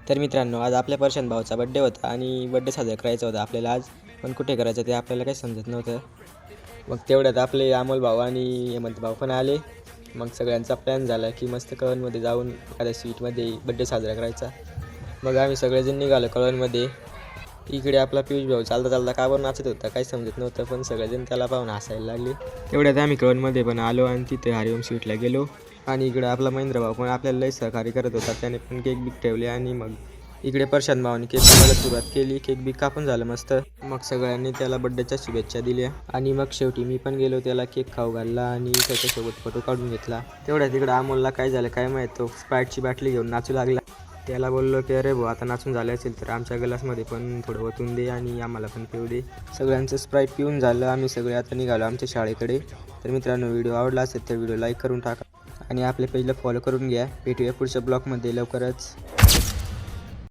तर मित्रांनो, आज आपल्या प्रशांत भाऊचा बड्डे होता आणि बड्डे साजरा करायचा होता आपल्याला आज. पण कुठे करायचं ते आपल्याला काही समजत नव्हतं. मग तेवढ्यात आपले अमोल भाऊ आणि हेमंत भाऊ पण आले. मग सगळ्यांचा प्लॅन झाला की मस्त कळवणमध्ये जाऊन एखाद्या स्वीटमध्ये बड्डे साजरा करायचा. मग आम्ही सगळेजण निघालो कळवणमध्ये. इकडे आपला पियुष भाऊ चालता चालता का बरं नाचत होता काही समजत नव्हतं, पण सगळेजण त्याला पाहून हसायला लागले. तेवढ्यात आम्ही कळवणमध्ये पण आलो आणि तिथे हरिओम स्वीटला गेलो. आणि इकडे आपला महेंद्र भाऊ पण आपल्याला लई सहकार्य करत होता. त्याने पण केक बिक ठेवले आणि मग इकडे प्रशांत भाऊने केक कापायला सुरुवात केली. केक बिक कापून झालं मस्त. मग सगळ्यांनी त्याला बड्डेच्या शुभेच्छा दिल्या आणि मग शेवटी मी पण गेलो, त्याला केक खाऊ घालला आणि त्याच्यासोबत फोटो काढून घेतला. तेवढ्या तिकडं अमोलला काय झालं काय माहीत, तो स्प्राईटची बाटली घेऊन नाचू लागला. त्याला बोललो की अरे भाऊ, आता नाचून झाले असेल तर आमच्या ग्लासमध्ये पण थोडं ओतून दे आणि आम्हाला पण पिऊ दे. सगळ्यांचं स्प्राईट पिऊन झालं. आम्ही सगळे आता निघालो आमच्या शाळेकडे. तर मित्रांनो, व्हिडिओ आवडला असेल तर व्हिडिओ लाईक करून टाका आणि आपल्या पेजला फॉलो करून घ्या. भेटूया पुढच्या ब्लॉगमध्ये लवकरच.